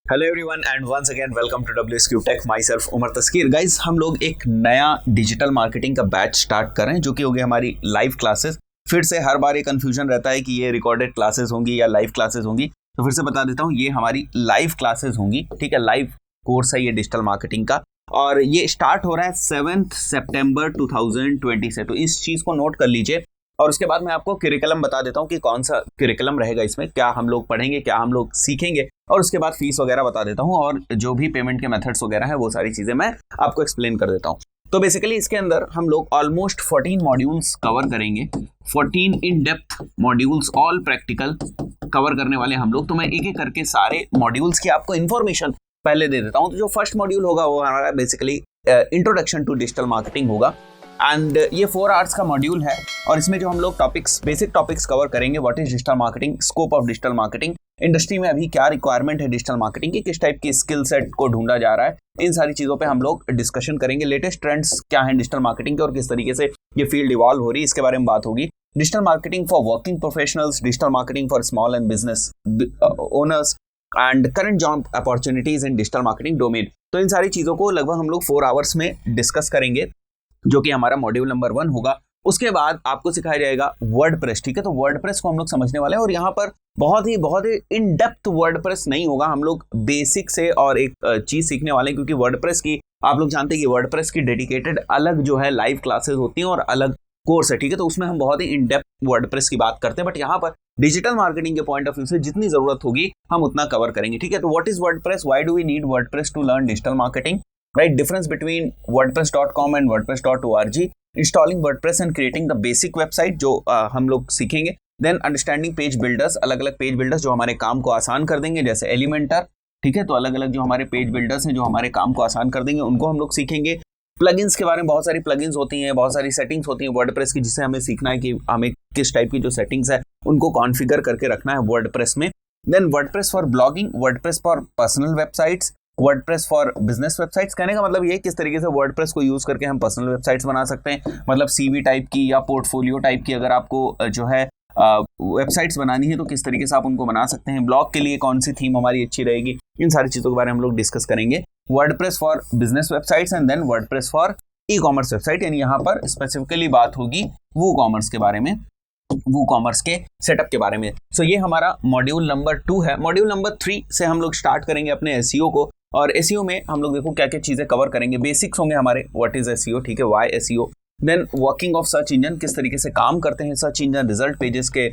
Hello everyone and once again welcome to WSQ tech. Myself Umar Taskeer. Guys, हम लोग एक नया डिजिटल मार्केटिंग का बैच स्टार्ट कर रहे हैं जो कि होगी हमारी लाइव क्लासेस। फिर से हर बार ये कंफ्यूजन रहता है कि ये रिकॉर्डेड क्लासेस होंगी या लाइव क्लासेस होंगी, तो फिर से बता देता हूँ, ये हमारी लाइव क्लासेस होंगी। ठीक है, लाइव कोर्स है ये डिजिटल मार्केटिंग का और ये स्टार्ट हो रहा है 7 सितंबर 2020 से। तो इस चीज़ को नोट कर लीजिए और उसके बाद मैं आपको करिकुलम बता देता हूँ कि कौन सा करिकुलम रहेगा इसमें, क्या हम लोग पढ़ेंगे, क्या हम लोग सीखेंगे, और उसके बाद फीस वगैरह बता देता हूँ और जो भी पेमेंट के मेथड्स वगैरह है वो सारी चीज़ें मैं आपको एक्सप्लेन कर देता हूँ। तो बेसिकली इसके अंदर हम लोग ऑलमोस्ट 14 मॉड्यूल्स कवर करेंगे, 14 in depth modules, all practical cover करने वाले हम लोग। तो मैं एक एक करके सारे मॉड्यूल्स की आपको इन्फॉर्मेशन पहले दे देता हूँ। तो जो फर्स्ट मॉड्यूल होगा वो हमारा basically introduction to digital marketing होगा एंड ये 4 आवर्स का मॉड्यूल है और इसमें जो हम लोग टॉपिक्स, बेसिक टॉपिक्स कवर करेंगे, what is digital marketing, scope of digital marketing, industry में अभी क्या रिक्वायरमेंट है डिजिटल मार्केटिंग की, किस टाइप की स्किल सेट को ढूंढा जा रहा है, इन सारी चीज़ों पे हम लोग डिस्कशन करेंगे। लेटेस्ट ट्रेंड्स क्या हैं डिजिटल मार्केटिंग के और किस तरीके से ये फील्ड इवॉल्व हो रही है, इसके बारे में बात होगी। Digital marketing for working professionals, digital marketing for small and business owners and current job opportunities in digital marketing domain. तो इन सारी चीज़ों को लगभग हम लोग 4 आवर्स में डिस्कस करेंगे, जो कि हमारा मॉड्यूल नंबर 1 होगा। उसके बाद आपको सिखाया जाएगा वर्डप्रेस। ठीक है, तो वर्डप्रेस को हम लोग समझने वाले हैं और यहाँ पर बहुत ही इन डेप्थ वर्डप्रेस नहीं होगा, हम लोग बेसिक से और एक चीज सीखने वाले हैं, क्योंकि वर्डप्रेस की आप लोग जानते हैं कि वर्डप्रेस की डेडिकेटेड अलग जो है लाइव क्लासेस होती हैं और अलग कोर्स है। ठीक है, तो उसमें हम बहुत ही इन डेप्थ वर्डप्रेस की बात करते हैं, बट यहाँ पर डिजिटल मार्केटिंग के पॉइंट ऑफ व्यू से जितनी जरूरत होगी हम उतना कवर करेंगे। ठीक है, तो what is WordPress, why do we need WordPress to learn digital marketing, right? Difference between wordpress.com and wordpress.org, installing WordPress and creating the basic website जो हम लोग सीखेंगे। देन अंडरस्टैंडिंग पेज बिल्डर्स, अलग अलग पेज बिल्डर्स जो हमारे काम को आसान कर देंगे, जैसे एलिमेंटर। ठीक है, तो अलग अलग जो हमारे पेज बिल्डर्स हैं जो हमारे काम को आसान कर देंगे, उनको हम लोग सीखेंगे। प्लगइन्स के बारे में, बहुत सारी प्लगइन्स होती हैं, बहुत सारी सेटिंग्स होती हैं वर्डप्रेस की, जिससे हमें सीखना है कि हमें किस टाइप की जो सेटिंग्स है उनको कॉन्फ़िगर करके रखना है वर्डप्रेस में। Then WordPress for blogging, WordPress for personal websites, WordPress for business websites. कहने का मतलब ये किस तरीके से वर्डप्रेस को यूज करके हम पर्सनल वेबसाइट्स बना सकते हैं, मतलब सीवी टाइप की या पोर्टफोलियो टाइप की अगर आपको जो है वेबसाइट्स बनानी है तो किस तरीके से आप उनको बना सकते हैं, ब्लॉग के लिए कौन सी थीम हमारी अच्छी रहेगी, इन सारी चीज़ों के बारे में हम लोग डिस्कस करेंगे। WordPress for business websites and then WordPress for e commerce website, यानी यहाँ पर स्पेसिफिकली बात होगी वो कॉमर्स के बारे में, वो कॉमर्स के सेटअप के बारे में। सो ये हमारा मॉड्यूल नंबर 2 है। मॉड्यूल नंबर 3 से हम लोग स्टार्ट करेंगे अपने एसईओ को, और एसईओ में हम लोग देखो क्या क्या चीजें कवर करेंगे। बेसिक्स होंगे हमारे, व्हाट इज एसईओ, ठीक है, why SEO, then working of search engine, किस तरीके से काम करते हैं सर्च इंजन, रिजल्ट पेजेस के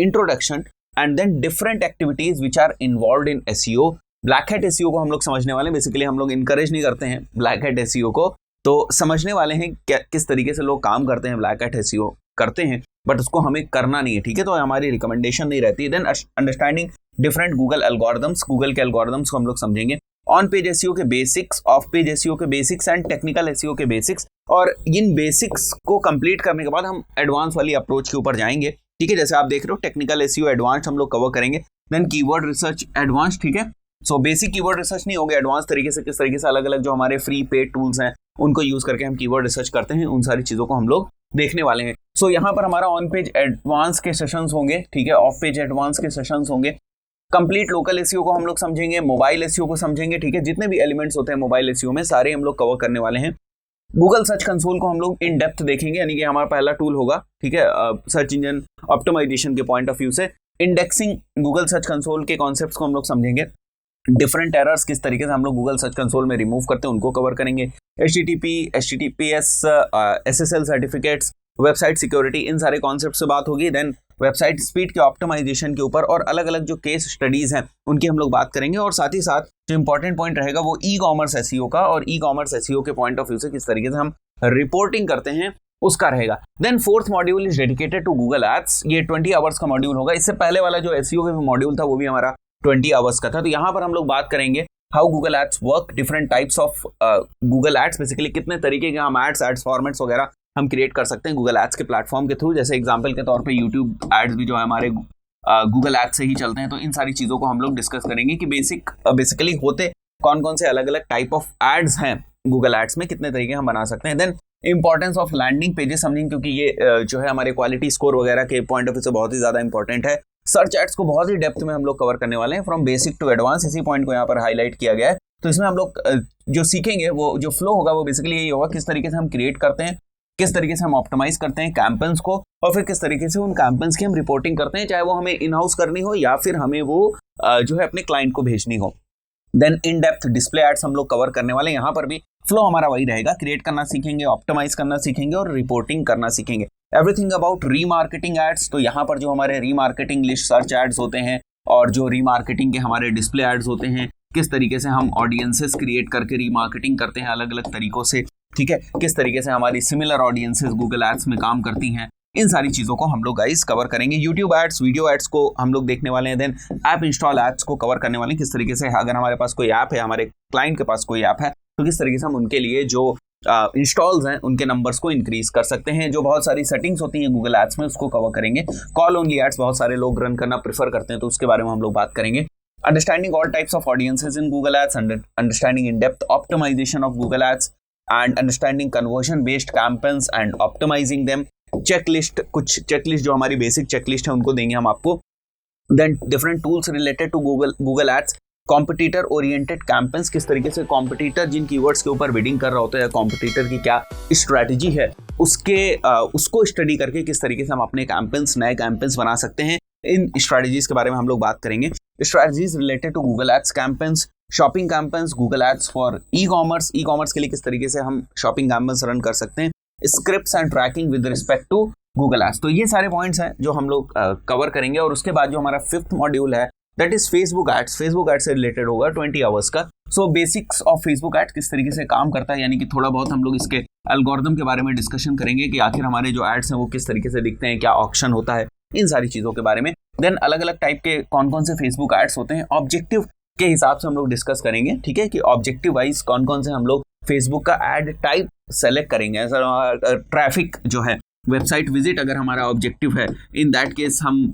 introduction, and then different activities which are involve in SEO. Black hat SEO को हम लोग समझने वाले हैं। बेसिकली हम लोग इनकरेज नहीं करते हैं ब्लैक हैट एसईओ को, तो समझने वाले हैं किस तरीके से लोग काम करते हैं, ब्लैक हैट एसईओ करते हैं, बट उसको हमें करना नहीं है। ठीक है, तो हमारी रिकमेंडेशन नहीं रहती है। Then understanding different Google algorithms, Google के एल्गोरिदम्स को हम लोग समझेंगे। ऑन पेज एसईओ के बेसिक्स, ऑफ पेज एसईओ के बेसिक्स एंड टेक्निकल एसईओ के बेसिक्स, और इन बेसिक्स को कंप्लीट करने के बाद हम एडवांस वाली अप्रोच के ऊपर जाएंगे। ठीक है, जैसे आप देख रहे हो टेक्निकल एसईओ एडवांस हम लोग कवर करेंगे। देन कीवर्ड रिसर्च एडवांस, ठीक है, सो बेसिक कीवर्ड रिसर्च नहीं होगा, एडवांस तरीके से किस तरीके से अलग अलग जो हमारे फ्री पेड टूल्स हैं उनको यूज करके हम कीवर्ड रिसर्च करते हैं, उन सारी चीजों को हम लोग देखने वाले हैं। सो यहाँ पर हमारा ऑन पेज एडवांस के सेशंस होंगे, ठीक है, ऑफ पेज एडवांस के सेशंस होंगे। कंप्लीट लोकल एसईओ को हम लोग समझेंगे, मोबाइल एसईओ को समझेंगे। ठीक है, जितने भी एलिमेंट्स होते हैं मोबाइल एसईओ में सारे हम लोग कवर करने वाले हैं। गूगल सर्च कंसोल को हम लोग इन डेप्थ देखेंगे, यानी कि हमारा पहला टूल होगा, ठीक है, सर्च इंजन ऑप्टिमाइजेशन के पॉइंट ऑफ व्यू से। इंडेक्सिंग, गूगल सर्च कंसोल के कॉन्सेप्ट्स को हम लोग समझेंगे। डिफरेंट एरर्स किस तरीके से हम लोग गूगल सर्च कंसोल में रिमूव करते हैं उनको कवर करेंगे। HTTP, HTTPS, SSL certificates, website security, इन सारे कॉन्सेप्ट से बात होगी। देन वेबसाइट स्पीड के ऑप्टिमाइजेशन के ऊपर और अलग अलग जो केस स्टडीज हैं उनकी हम लोग बात करेंगे, और साथ ही साथ जो इंपॉर्टेंट पॉइंट रहेगा वो ई कॉमर्स एसईओ का, और ई कॉमर्स एसईओ के पॉइंट ऑफ व्यू से किस तरीके से हम रिपोर्टिंग करते हैं उसका रहेगा। Then 4th module is dedicated to Google ads, ये 20 आवर्स का मॉड्यूल होगा। इससे पहले वाला जो एसईओ का मॉड्यूल था वो भी हमारा 20 आवर्स का था। तो यहाँ पर हम लोग बात करेंगे how Google ads work, different types of Google ads, basically कितने तरीके के हम एड्स फॉर्मेट्स वगैरह हम क्रिएट कर सकते हैं गूगल एड्स के प्लेटफॉर्म के थ्रू। जैसे एग्जांपल के तौर पे यूट्यूब एड्स भी जो है हमारे गूगल एड्स से ही चलते हैं। तो इन सारी चीज़ों को हम लोग डिस्कस करेंगे कि बेसिकली होते कौन कौन से अलग अलग टाइप ऑफ एड्स हैं गूगल एड्स में, कितने तरीके हम बना सकते हैं। Then importance of landing pages समझेंगे, क्योंकि ये जो है हमारे क्वालिटी स्कोर वगैरह के पॉइंट ऑफ व्यू से बहुत ही ज़्यादा इंपॉर्टेंट है। सर्च एड्स को बहुत ही डेप्थ में हम लोग कवर करने वाले हैं, फ्रॉम बेसिक टू एडवांस, इसी पॉइंट को यहाँ पर हाईलाइट किया गया है। तो इसमें हम लोग जो सीखेंगे वो जो फ्लो होगा वो बेसिकली यही होगा, किस तरीके से हम क्रिएट करते हैं, किस तरीके से हम ऑप्टिमाइज करते हैं कैंपेन्स को, और फिर किस तरीके से उन कैंपेन्स की हम रिपोर्टिंग करते हैं, चाहे वो हमें इन हाउस करनी हो या फिर हमें वो जो है अपने क्लाइंट को भेजनी हो। Then in depth display ads हम लोग कवर करने वाले हैं। यहाँ पर भी फ्लो हमारा वही रहेगा, क्रिएट करना सीखेंगे, ऑप्टिमाइज करना सीखेंगे और रिपोर्टिंग करना सीखेंगे। एवरीथिंग अबाउट रीमार्केटिंग एड्स, तो यहाँ पर जो हमारे रीमार्केटिंग लिस्ट सर्च एड्स होते हैं और जो रीमार्केटिंग के हमारे डिस्प्ले एड्स होते हैं, किस तरीके से हम ऑडियंसेस क्रिएट करके रीमार्केटिंग करते हैं अलग अलग तरीकों से, ठीक है, किस तरीके से हमारी सिमिलर ऑडियंसेस गूगल एड्स में काम करती हैं, इन सारी चीज़ों को हम लोग गाइस कवर करेंगे। यूट्यूब एड्स, वीडियो एड्स को हम लोग देखने वाले हैं। देन ऐप इंस्टॉल एड्स को कवर करने वाले हैं, किस तरीके से अगर हमारे पास कोई ऐप है, हमारे क्लाइंट के पास कोई ऐप है, तो किस तरीके से हम उनके लिए जो इंस्टॉल्स हैं उनके नंबर्स को इंक्रीज कर सकते हैं। जो बहुत सारी सेटिंग्स होती हैं गूगल एड्स में उसको कवर करेंगे। कॉल ओनली एड्स बहुत सारे लोग रन करना प्रेफर करते हैं, तो उसके बारे में हम लोग बात करेंगे। Understanding all types of audiences in Google ads, understanding in depth optimisation of Google ads and understanding conversion based campaigns and optimising them. Checklist, कुछ चेकलिस्ट जो हमारी बेसिक चेकलिस्ट है उनको देंगे हम आपको। Then different tools related to Google ads, competitor oriented campaigns, किस तरीके से कॉम्पिटिटर जिन कीवर्ड्स के ऊपर बिडिंग कर रहा होता है, कॉम्पिटिटर की क्या स्ट्रैटेजी है, उसको स्टडी करके किस तरीके से हम अपने कैंपेन्स, नए कैंपेन्स बना सकते हैं। इन स्ट्रैटेजीज के बारे में हम लोग बात करेंगे। Strategies related to Google ads campaigns, shopping campaigns, Google ads for e commerce के लिए किस तरीके से हम शॉपिंग कैंपेन्स रन कर सकते हैं, scripts and tracking with respect to Google ads. तो ये सारे पॉइंट्स हैं जो हम लोग कवर करेंगे। और उसके बाद जो हमारा 5th मॉड्यूल है that is Facebook ads. Facebook ads से रिलेटेड होगा 20 आवर्स का। So basics of Facebook ads, किस तरीके से काम करता है, यानी कि थोड़ा बहुत हम लोग इसके एल्गोरिथम के बारे में डिस्कशन करेंगे कि आखिर हमारे जो एड्स हैं वो किस तरीके से दिखते हैं, क्या ऑप्शन होता है, इन सारी चीज़ों के बारे में। देन अलग अलग टाइप के कौन कौन से फेसबुक एड्स होते हैं, ऑब्जेक्टिव के हिसाब से हम लोग डिस्कस करेंगे, ठीक है, कि ऑब्जेक्टिव वाइज कौन कौन से हम लोग फेसबुक का एड टाइप सेलेक्ट करेंगे। ट्रैफिक जो है, वेबसाइट विजिट अगर हमारा ऑब्जेक्टिव है, इन दैट केस हम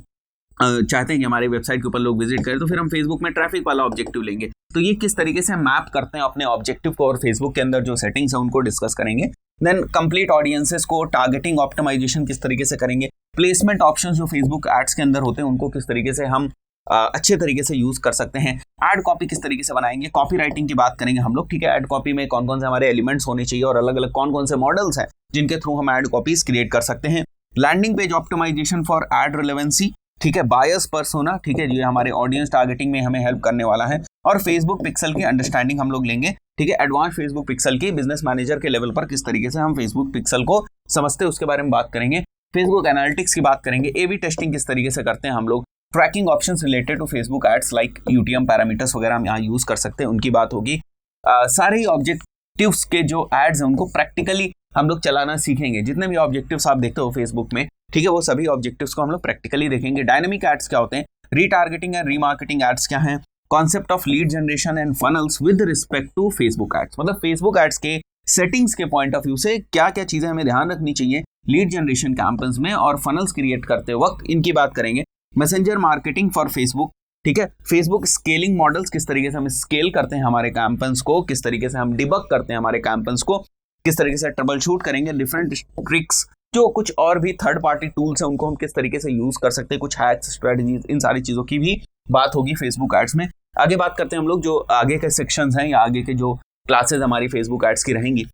चाहते हैं कि हमारे वेबसाइट के ऊपर लोग विजिट करें, तो फिर हम फेसबुक में ट्रैफिक वाला ऑब्जेक्टिव लेंगे। तो ये किस तरीके से मैप करते हैं अपने ऑब्जेक्टिव को, और फेसबुक के अंदर जो सेटिंग्स है उनको डिस्कस करेंगे। देन कंप्लीट ऑडियंसेस को टारगेटिंग ऑप्टिमाइजेशन किस तरीके से करेंगे, प्लेसमेंट ऑप्शंस जो फेसबुक एड्स के अंदर होते हैं उनको किस तरीके से हम अच्छे तरीके से यूज कर सकते हैं, एड कॉपी किस तरीके से बनाएंगे, कॉपी राइटिंग की बात करेंगे हम लोग, ठीक है, एड कॉपी में कौन कौन से हमारे एलिमेंट्स होने चाहिए और अलग अलग कौन कौन से मॉडल्स हैं जिनके थ्रू हम एड कॉपीज क्रिएट कर सकते हैं। Landing page optimisation for ad relevancy, ठीक है, बायस पर्सोना, ठीक है, जो हमारे ऑडियंस टारगेटिंग में हमें हेल्प करने वाला है। और फेसबुक पिक्सल की अंडरस्टैंडिंग हम लोग लेंगे, ठीक है, एडवांस फेसबुक पिक्सल की बिजनेस मैनेजर के लेवल पर किस तरीके से हम फेसबुक पिक्सल को समझते हैं उसके बारे में बात करेंगे। फेसबुक एनालिटिक्स की बात करेंगे, ए बी टेस्टिंग किस तरीके से करते हैं हम लोग, tracking options related to Facebook ads like UTM parameters वगैरह हम यहाँ यूज कर सकते हैं, उनकी बात होगी। सारे ही ऑब्जेक्टिव्स के जो एड्स हैं उनको प्रैक्टिकली हम लोग चलाना सीखेंगे। जितने भी ऑब्जेक्टिव्स आप देखते हो फेसबुक में, ठीक है, वो सभी ऑब्जेक्टिव्स को हम लोग प्रैक्टिकली देखेंगे। डायनामिक एड्स क्या होते हैं, रीटारगेटिंग एंड रीमार्केटिंग एड्स क्या हैं, concept of lead generation and funnels with respect to Facebook ads, मतलब फेसबुक एड्स के सेटिंग्स के पॉइंट ऑफ व्यू से क्या क्या चीजें हमें ध्यान रखनी चाहिए लीड जनरेशन कैंपेन्स में और फनल्स क्रिएट करते वक्त, इनकी बात करेंगे। मैसेंजर मार्केटिंग फॉर फेसबुक, ठीक है, फेसबुक स्केलिंग मॉडल्स, किस तरीके से हम स्केल करते हैं हमारे कैंपेन्स को, किस तरीके से हम डिबग करते हैं हमारे कैंपेन्स को, किस तरीके से ट्रबल शूट करेंगे, डिफरेंट ट्रिक्स, जो कुछ और भी थर्ड पार्टी टूल्स हैं उनको हम किस तरीके से यूज कर सकते हैं, कुछ हैक्स, स्ट्रेटजीज, इन सारी चीजों की भी बात होगी फेसबुक एड्स में। आगे बात करते हैं हम लोग जो आगे के सेक्शंस हैं या आगे के जो क्लासेस हमारी फेसबुक एड्स की रहेंगी।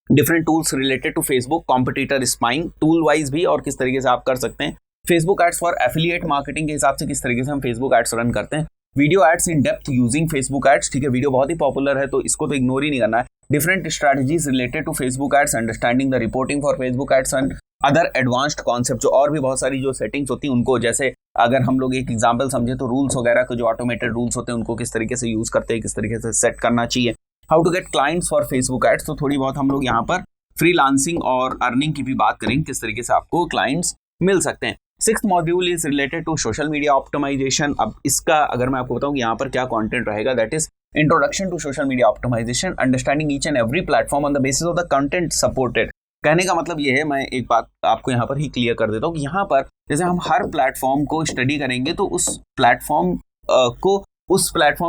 Different tools related to Facebook, competitor spying, tool wise भी और किस तरीके से आप कर सकते हैं। Facebook ads for affiliate marketing के हिसाब से किस तरीके से हम फेसबुक एड्स रन करते हैं। Video ads in depth using Facebook ads, ठीक है, वीडियो बहुत ही पॉपुलर है तो इसको तो इग्नोर ही नहीं करना है। Different strategies related to Facebook ads, understanding the reporting for Facebook ads and other advanced concept, जो और भी बहुत सारी जो सेटिंग्स होती हैं उनको, जैसे अगर हम लोग एक एग्जांपल समझे तो रूल्स वगैरह के जो ऑटोमेटेड रूल्स होते हैं उनको किस तरीके से यूज करते हैं, किस तरीके से सेट करना चाहिए। How to get clients for Facebook ads, तो थोड़ी बहुत हम लोग यहाँ पर फ्रीलांसिंग और अर्निंग की भी बात करेंगे, किस तरीके से आपको क्लाइंट्स मिल सकते हैं। 6th module is related to social media optimization. अब इसका अगर मैं आपको बताऊं यहाँ पर क्या कंटेंट रहेगा, that is introduction to social media optimization, understanding each and every platform on the basis of the content supported. कहने का मतलब ये है, मैं एक बात आपको यहाँ पर ही क्लियर कर देता हूँ कि यहाँ पर जैसे हम हर प्लेटफॉर्म को स्टडी करेंगे तो उस प्लेटफॉर्म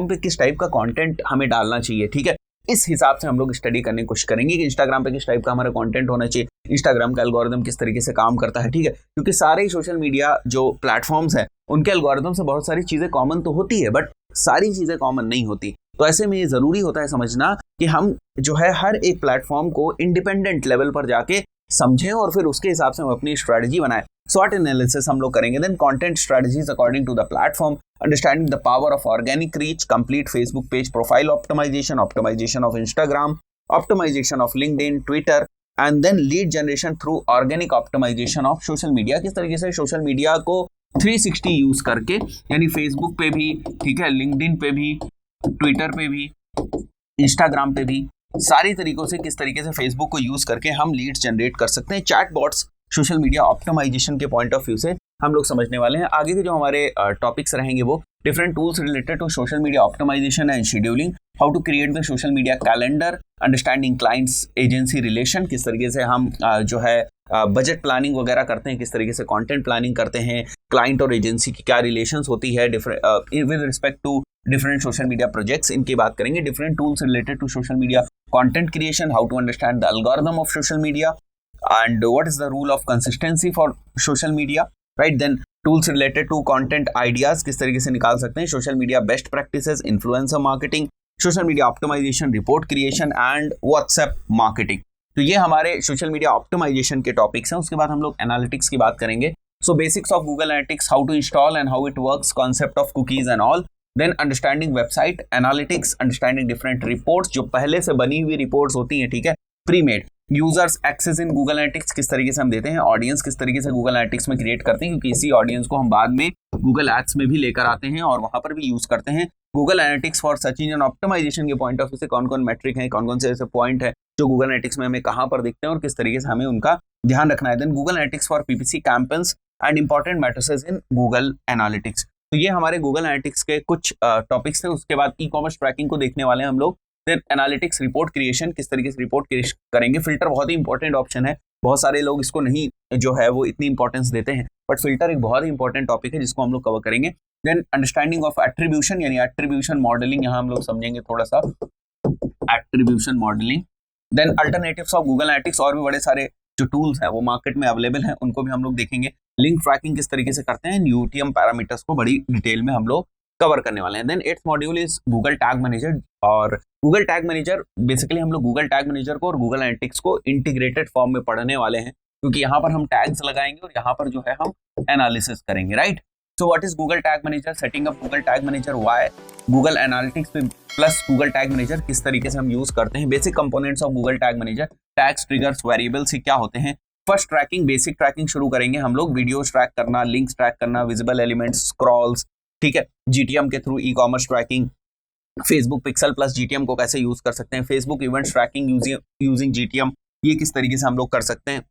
पे किस टाइप का कंटेंट हमें डालना चाहिए, ठीक है, इस हिसाब से हम लोग स्टडी करने की कोशिश करेंगे कि इंस्टाग्राम पे किस टाइप का हमारा कंटेंट होना चाहिए, इंस्टाग्राम का एल्गोरिदम किस तरीके से काम करता है, ठीक है, क्योंकि सारे ही सोशल मीडिया जो प्लेटफॉर्म्स हैं उनके एल्गोरिथम से बहुत सारी चीजें कॉमन तो होती है, बट सारी चीजें कॉमन नहीं होती। तो ऐसे में ये जरूरी होता है समझना कि हम जो है हर एक प्लेटफॉर्म को इंडिपेंडेंट लेवल पर जाके समझें और फिर उसके हिसाब से हम अपनी स्ट्रेटजी बनाएं। SWOT एनालिसिस हम लोग करेंगे, then content strategies according to the platform, understanding the power of organic reach, complete Facebook page profile optimization, optimization of Instagram, optimization of LinkedIn, Twitter, and then lead generation through organic optimization of social media. किस तरीके से social media को 360 use करके, यानी Facebook पे भी, ठीक है, लिंक्डइन पे भी, ट्विटर पे भी, इंस्टाग्राम पे भी, सारी तरीकों से किस तरीके से फेसबुक को यूज करके हम लीड्स जनरेट कर सकते हैं। Chat bots social media optimization के पॉइंट ऑफ व्यू से हम लोग समझने वाले हैं। आगे के जो हमारे टॉपिक्स रहेंगे वो different tools related to social media optimization and scheduling, how to create the social media calendar, understanding clients agency relation, किस तरीके से हम जो है बजट प्लानिंग वगैरह करते हैं, किस तरीके से कंटेंट प्लानिंग करते हैं, क्लाइंट और एजेंसी की क्या रिलेशंस होती है with respect to different social media projects, इनकी बात करेंगे। Different tools related to social media content creation, how to understand the algorithm of social media and what is the rule of consistency for social media, right. Then tools related to content ideas, किस तरीके से निकाल सकते हैं, social media best practices, influencer marketing, social media optimization, report creation and WhatsApp marketing. तो ये हमारे social media optimization के टॉपिक्स हैं। उसके बाद हम लोग एनालिटिक्स की बात करेंगे। So basics of Google analytics, how to install and how it works, concept of cookies and all, then understanding website analytics, understanding different reports, जो पहले से बनी हुई रिपोर्ट्स होती हैं, ठीक है, pre made, users access in Google analytics, किस तरीके से हम देते हैं, ऑडियंस किस तरीके से गूगल एनालिटिक्स में क्रिएट करते हैं, क्योंकि इसी ऑडियंस को हम बाद में गूगल एड्स में भी लेकर आते हैं और वहां पर भी यूज करते हैं। Google analytics for search engine optimization के पॉइंट ऑफ व्यू से कौन कौन मैट्रिक है, कौन कौन से ऐसे पॉइंट है जो गूगल एनालिटिक्स में हमें कहां पर दिखते हैं और किस तरीके से हमें उनका ध्यान रखना है। Then Google analytics for PPC campaigns and important matrices in Google analytics. तो ये हमारे गूगल एनालिटिक्स के कुछ टॉपिक्स थे। उसके बाद ई कॉमर्स ट्रैकिंग को देखने वाले हैं हम लोग। देन एनालिटिक्स रिपोर्ट क्रिएशन, किस तरीके से रिपोर्ट करेंगे। फिल्टर बहुत ही इंपॉर्टेंट ऑप्शन है, बहुत सारे लोग इसको नहीं जो है वो इतनी इंपॉर्टेंस देते हैं, बट फिल्टर एक बहुत ही इंपॉर्टेंट टॉपिक है जिसको हम लोग कवर करेंगे। देन अंडरस्टैंडिंग ऑफ एट्रीब्यूशन, यानी एट्रीब्यूशन मॉडलिंग, यहाँ हम लोग समझेंगे थोड़ा सा attribution modelling. Then alternatives of Google analytics, और भी बड़े सारे जो टूल्स हैं वो मार्केट में अवेलेबल हैं, उनको भी हम लोग देखेंगे। लिंक ट्रैकिंग किस तरीके से करते हैं, यूटीएम पैरामीटर्स को बड़ी डिटेल में हम लोग कवर करने वाले हैं। Then 8th module is Google tag manager, और गूगल टैग मैनेजर बेसिकली हम लोग गूगल टैग मैनेजर को और गूगल एनालिटिक्स को इंटीग्रेटेड फॉर्म में पढ़ने वाले हैं, क्योंकि यहाँ पर हम टैग्स लगाएंगे और यहाँ पर जो है हम एनालिसिस करेंगे, right. So what is Google tag manager, setting up Google tag manager, why Google analytics plus Google tag manager किस तरीके से हम यूज करते हैं, basic components of Google tag manager, tags, triggers, variables क्या होते हैं। फर्स्ट ट्रैकिंग, बेसिक ट्रैकिंग शुरू करेंगे हम लोग, वीडियोस ट्रैक करना, लिंक्स ट्रैक करना, विजिबल एलिमेंट्स, स्क्रॉल्स, ठीक है, जीटीएम के through e commerce tracking, Facebook pixel plus GTM को कैसे यूज कर सकते हैं, Facebook events tracking using GTM, ये किस तरीके से हम लोग कर सकते हैं।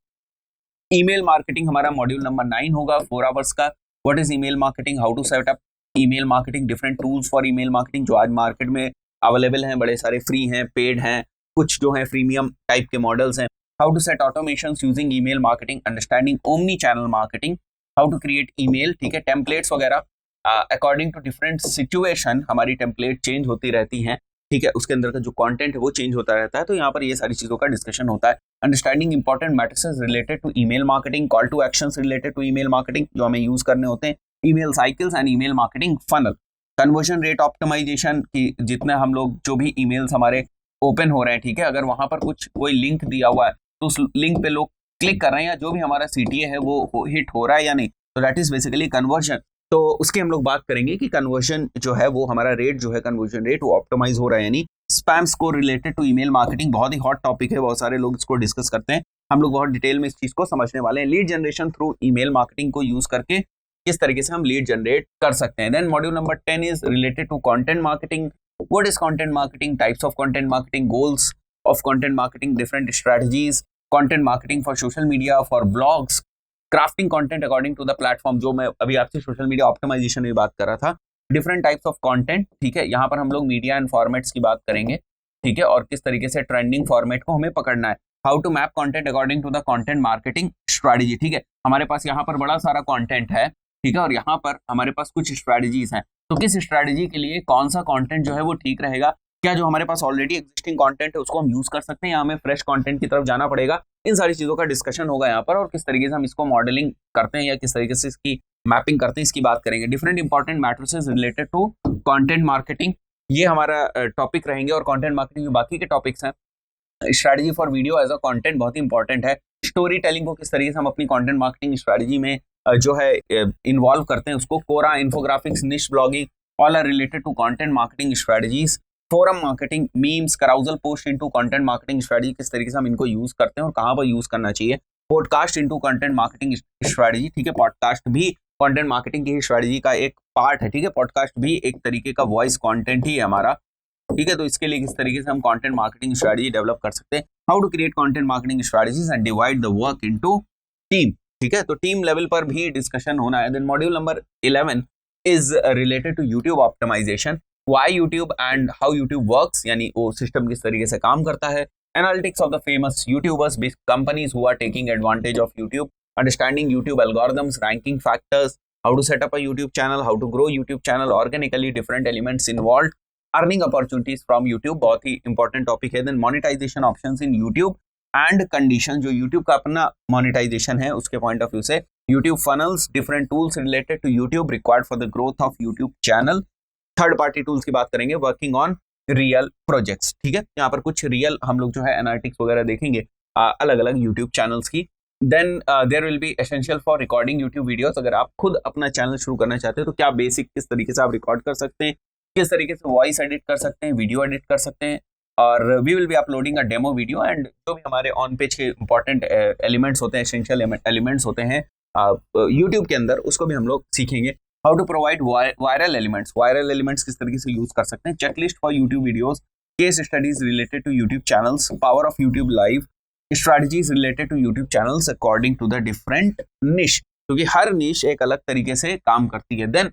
ईमेल मार्केटिंग हमारा मॉड्यूल नंबर 9 होगा, 4 आवर्स का। What is email marketing, how to set up email marketing, different tools for email marketing जो आज मार्केट में अवेलेबल हैं, बड़े सारे फ्री हैं, पेड हैं, कुछ जो है प्रीमियम टाइप के मॉडल्स हैं। How to set automations using email marketing, understanding omni channel marketing, how to create email, ठीक है, टेम्पलेट्स वगैरह अकॉर्डिंग टू डिफरेंट सिचुएशन हमारी टेम्पलेट चेंज होती रहती हैं, ठीक है, उसके अंदर का जो कंटेंट है वो चेंज होता रहता है, तो यहाँ पर ये सारी चीजों का डिस्कशन होता है। Understanding important matrices related to email marketing, call to actions related to email marketing जो हमें यूज करने होते हैं, email cycles and email marketing funnel, conversion rate optimization की जितने हम लोग जो भी ईमेल्स हमारे ओपन हो रहे हैं, ठीक है, अगर वहां पर कुछ कोई लिंक दिया हुआ है तो उस लिंक पे लोग क्लिक कर रहे हैं या जो भी हमारा सीटीए है वो हिट हो रहा है या नहीं, तो दैट इज बेसिकली कन्वर्जन। तो उसके हम लोग बात करेंगे कि कन्वर्जन जो है वो हमारा रेट जो है कन्वर्जन रेट वो ऑप्टिमाइज हो रहा है यानी। Spam score related to email marketing बहुत ही हॉट टॉपिक है, बहुत सारे लोग इसको डिस्कस करते हैं, हम लोग बहुत डिटेल में इस चीज को समझने वाले हैं। Lead generation through email marketing को यूज करके किस तरीके से हम लीड जनरेट कर सकते हैं। Then module number 10 is related to content marketing, what is content marketing, types of content marketing, goals of content marketing, different strategies, content marketing for social media, for blogs, crafting content according to the platform, जो मैं अभी आपसे social media optimisation में बात कर रहा था, different types of content, ठीक है, यहाँ पर हम लोग मीडिया एंड फॉर्मेट्स की बात करेंगे, ठीक है, और किस तरीके से ट्रेंडिंग फॉर्मेट को हमें पकड़ना है। How to map content according to the content marketing strategy, ठीक है, हमारे पास यहाँ पर बड़ा सारा कंटेंट है, ठीक है, और यहाँ पर हमारे पास कुछ स्ट्रेटजीज हैं, तो किस स्ट्रेटजी के लिए कौन सा कंटेंट जो है वो ठीक रहेगा, क्या जो हमारे पास ऑलरेडी एग्जिस्टिंग कंटेंट है उसको हम यूज कर सकते हैं या हमें फ्रेश कंटेंट की तरफ जाना पड़ेगा, इन सारी चीजों का डिस्कशन होगा यहाँ पर, और किस तरीके से हम इसको मॉडलिंग करते हैं या किस तरीके से इसकी मैपिंग करते हैं इसकी बात करेंगे। Different important matrices related to content marketing, ये हमारा टॉपिक रहेंगे। और कंटेंट मार्केटिंग जो बाकी के टॉपिक्स हैं, strategy for video as a content बहुत ही इंपॉर्टेंट है। स्टोरी टेलिंग को किस तरीके से हम अपनी कंटेंट मार्केटिंग स्ट्रैटेजी में जो है इन्वॉल्व करते हैं उसको, Quora, infographics, niche blogging, all are related to content marketing strategies. Forum marketing, memes, carousel post into content marketing strategy, किस तरीके से हम इनको यूज करते हैं और कहाँ पर यूज करना चाहिए। Podcast into content marketing strategy, ठीक है, पॉडकास्ट भी कंटेंट मार्केटिंग की स्ट्रैटेजी का एक पार्ट है, ठीक है, पॉडकास्ट भी एक तरीके का वॉइस कंटेंट ही है हमारा, ठीक है। तो इसके लिए किस तरीके से हम कंटेंट मार्केटिंग स्ट्रैटेजी डेवलप कर सकते हैं, how to create content marketing strategies and divide the work into team, ठीक है, तो टीम लेवल पर भी डिस्कशन होना है। Then module number 11 is related to YouTube optimization, why YouTube and how YouTube works, यानी वो सिस्टम किस तरीके से काम करता है। Analytics of the famous YouTubers, big companies who are taking advantage of YouTube, understanding YouTube algorithms, ranking factors, how to set up a YouTube channel, how to grow YouTube channel organically, different elements involve, earning opportunities from YouTube, बहुत ही important topic है। Then monetization options in YouTube and condition, जो YouTube का अपना monetization है उसके point of view से, YouTube funnels, different tools related to YouTube required for the growth of YouTube channel. Third party tools की बात करेंगे, वर्किंग ऑन रियल प्रोजेक्ट्स, ठीक है, यहाँ पर कुछ रियल हम लोग जो है एनालिटिक्स वगैरह देखेंगे अलग अलग यूट्यूब चैनल्स की। Then there will be essential for recording YouTube videos, अगर आप खुद अपना चैनल शुरू करना चाहते हैं तो क्या बेसिक किस तरीके से आप रिकॉर्ड कर सकते हैं, किस तरीके से वॉइस एडिट कर सकते हैं, वीडियो एडिट कर सकते हैं, और we will be uploading a demo video, and जो भी हमारे ऑन पेज के इंपॉर्टेंट एलिमेंट्स होते हैं, एसेंशियल एलिमेंट्स होते हैं यूट्यूब के अंदर, उसको भी हम लोग सीखेंगे। How to provide viral elements किस तरीके से यूज कर सकते हैं, checklist for YouTube videos, case studies related to YouTube channels, power of YouTube live, strategies related to YouTube channels according to the different niche, क्योंकि हर निश एक अलग तरीके से काम करती है। देन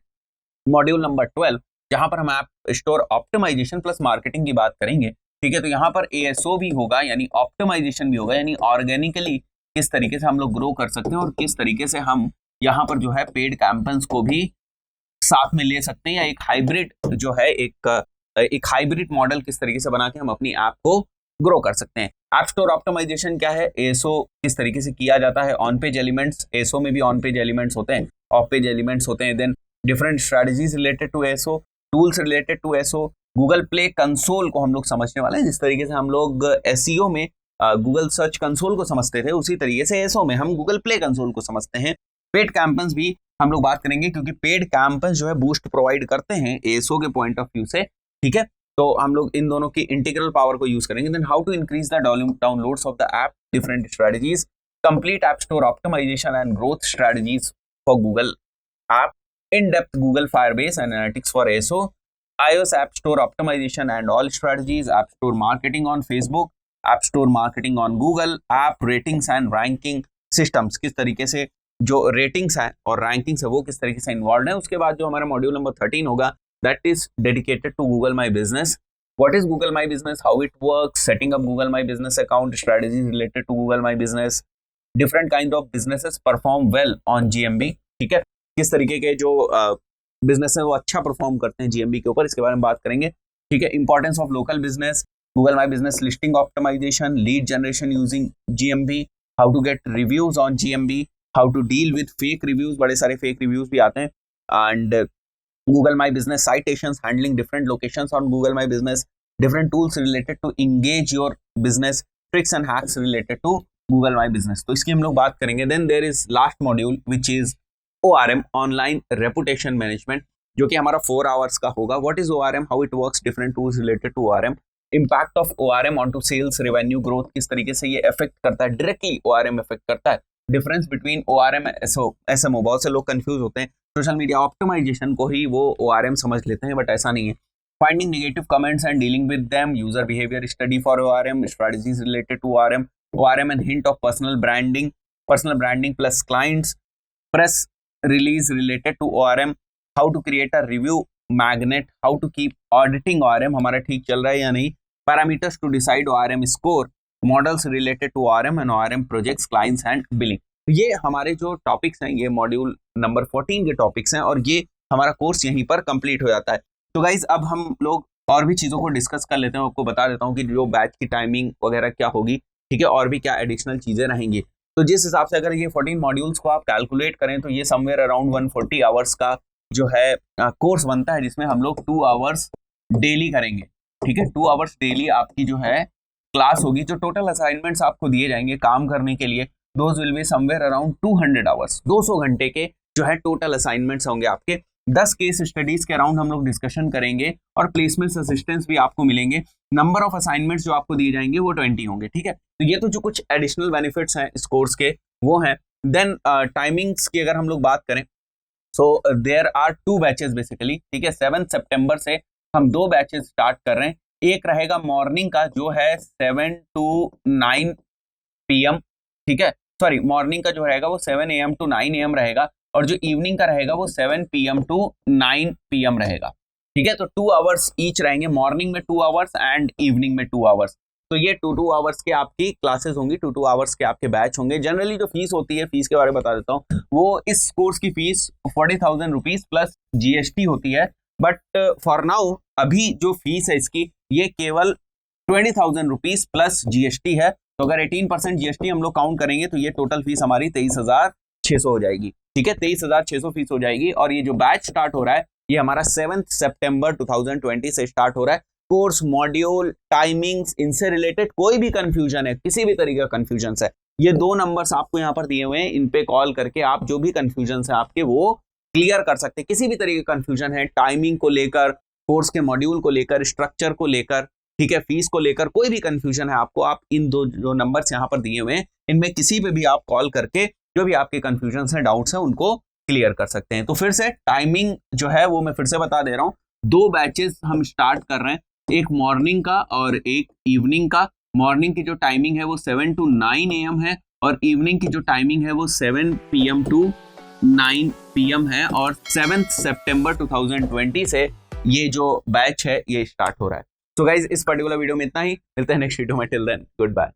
मॉड्यूल नंबर 12, जहां पर हम app store optimization plus marketing की बात करेंगे, ठीक है, तो यहाँ पर एएसओ भी होगा, यानी ऑप्टिमाइजेशन भी होगा, यानी ऑर्गेनिकली किस तरीके से हम लोग ग्रो कर सकते हैं और किस तरीके से हम यहाँ पर जो है पेड कैंपेन्स को भी साथ में ले सकते हैं, या एक हाइब्रिड जो है एक हाइब्रिड मॉडल किस तरीके से बना के हम अपनी ऐप को ग्रो कर सकते हैं। ऐप स्टोर ऑप्टिमाइजेशन क्या है, एएसओ किस तरीके से किया जाता है, ऑन पेज एलिमेंट्स, एएसओ में भी ऑन पेज एलिमेंट्स होते हैं, ऑफ पेज एलिमेंट्स होते हैं। Then different strategies related to ASO, tools related to ASO, Google play console को हम लोग समझने वाले हैं, जिस तरीके से हम लोग एसईओ में गूगल सर्च कंसोल को समझते थे, उसी तरीके से एएसओ में हम गूगल प्ले कंसोल को समझते हैं। पेड कैंपेन्स भी हम लोग बात करेंगे, क्योंकि पेड कैंपेन्स जो है बूस्ट प्रोवाइड करते हैं एएसओ के पॉइंट ऑफ व्यू से, ठीक है, तो हम लोग इन दोनों की इंटीग्रल पावर को यूज करेंगे। Then how to increase the downloads of the app, different strategies, complete app store optimization and growth strategies for Google app, in depth Google Firebase analytics for ASO, iOS App Store optimization and all strategies, App Store marketing on Facebook, App Store marketing on Google, App ratings and ranking systems, किस तरीके से जो ratings है और rankings है वो किस तरीके से इन्वॉल्व है। उसके बाद जो हमारा मॉड्यूल नंबर 13 होगा, that is dedicated to Google my business, what is Google my business, how it works, setting up Google my business account, strategies related to Google my business, different kind of businesses perform well on GMB, ठीक है, किस तरीके के जो business है वो अच्छा perform करते हैं जीएमबी के ऊपर, इसके बारे में बात करेंगे, ठीक है। Importance of local business, Google my business listing optimization, lead generation using GMB, how to get reviews on GMB, how to deal with fake reviews, बड़े सारे फेक रिव्यूज भी आते हैं, and Google my business citations, handling different locations on Google my business, different tools related to engage your business, tricks and hacks related to Google my business, तो इसकी हम लोग बात करेंगे। Then there is last module which is ORM, online reputation management, जो कि हमारा 4 hours का होगा। What is ORM, how it works, different tools related to ORM, impact of ORM on to sales revenue growth, किस तरीके से ये effect करता है, डायरेक्टली ORM इफेक्ट करता है, डिफरेंस बिटवीन ORM SMO, बहुत से लोग कंफ्यूज होते हैं, सोशल मीडिया ऑप्टिमाइजेशन को ही वो ORM समझ लेते हैं, बट ऐसा नहीं है। Finding negative comments and dealing with them, user behaviour study for ORM, strategies related to ORM and hint of personal branding plus clients, press release related to ORM, how to create a review magnet, how to keep auditing ORM, हमारा ठीक चल रहा है या नहीं, parameters to decide ORM score, models related to ORM and ORM projects, clients and billing। ये हमारे जो टॉपिक्स हैं, ये मॉड्यूल नंबर 14 के टॉपिक्स हैं, और ये हमारा कोर्स यहीं पर कंप्लीट हो जाता है। तो गाइज अब हम लोग और भी चीज़ों को डिस्कस कर लेते हैं, आपको बता देता हूँ कि जो बैच की टाइमिंग वगैरह क्या होगी, ठीक है, और भी क्या एडिशनल चीज़ें रहेंगी। तो जिस हिसाब से अगर ये 14 मॉड्यूल्स को आप कैलकुलेट करें तो ये समवेयर अराउंड 140 आवर्स का जो है कोर्स बनता है, जिसमें हम लोग 2 आवर्स डेली करेंगे, ठीक है। 2 आवर्स डेली आपकी जो है क्लास होगी। जो टोटल असाइनमेंट्स आपको दिए जाएंगे काम करने के लिए, those will be somewhere around 200 hours, 200 घंटे के जो है टोटल असाइनमेंट्स होंगे आपके। 10 केस स्टडीज के अराउंड हम लोग डिस्कशन करेंगे और प्लेसमेंट असिस्टेंट्स भी आपको मिलेंगे। नंबर ऑफ असाइनमेंट्स जो आपको दिए जाएंगे वो 20 होंगे, ठीक है। तो ये तो जो कुछ एडिशनल बेनिफिट्स हैं इस कोर्स के वो हैं। देन टाइमिंग्स की अगर हम लोग बात करें, so there are 2 batches basically, ठीक है। 7 सितंबर से हम 2 बैचेस स्टार्ट कर रहे हैं। एक रहेगा मॉर्निंग का जो है 7 to 9 PM, ठीक है। सॉरी, मॉर्निंग का जो रहेगा वो 7 AM to 9 AM रहेगा, और जो इवनिंग का रहेगा वो 7 PM to 9 PM रहेगा, ठीक है। तो 2 आवर्स ईच रहेंगे, मॉर्निंग में 2 आवर्स एंड इवनिंग में 2 आवर्स। तो ये 2 आवर्स के आपकी क्लासेस होंगी, 2 आवर्स के आपके बैच होंगे। जनरली जो फीस होती है, फीस के बारे में बता देता हूँ, वो इस कोर्स की फीस 40,000 रुपीज प्लस GST होती है। बट फॉर नाउ अभी जो फीस है इसकी ये केवल 20,000 रुपीज प्लस GST है। तो अगर 18% GST हम लोग काउंट करेंगे तो ये टोटल फीस हमारी 23,600 हो जाएगी, ठीक है। 23,600 फीस हो जाएगी। और ये जो बैच स्टार्ट हो रहा है ये हमारा 7 सितंबर 2020 से स्टार्ट हो रहा है। कोर्स, मॉड्यूल, टाइमिंग्स, इनसे रिलेटेड कोई भी कंफ्यूजन है, किसी भी तरीके का कंफ्यूजन है, ये 2 नंबर्स आपको यहाँ पर दिए हुए हैं, इन पे कॉल करके आप जो भी कंफ्यूजन है आपके वो क्लियर कर सकते हैं। किसी भी तरीके का कंफ्यूजन है टाइमिंग को लेकर, कोर्स के मॉड्यूल को लेकर, स्ट्रक्चर को लेकर, ठीक है, फीस को लेकर, कोई भी कंफ्यूजन है आपको, आप इन 2 जो नंबर्स यहाँ पर दिए हुए हैं इनमें किसी पे भी आप कॉल करके जो भी आपके कंफ्यूजन है, डाउट्स हैं, उनको क्लियर कर सकते हैं। तो फिर से टाइमिंग जो है वो मैं फिर से बता दे रहा हूँ, 2 बैचेस हम स्टार्ट कर रहे हैं, एक मॉर्निंग का और एक इवनिंग का। मॉर्निंग की जो टाइमिंग है वो 7 to 9 AM है, और इवनिंग की जो टाइमिंग है वो 7 PM to 9 PM है। और 7 सितंबर 2020 से ये जो बैच है ये स्टार्ट हो रहा है। तो गाइज इस पर्टिकुलर वीडियो में इतना ही, मिलते हैं नेक्स्ट वीडियो में। Till then good bye.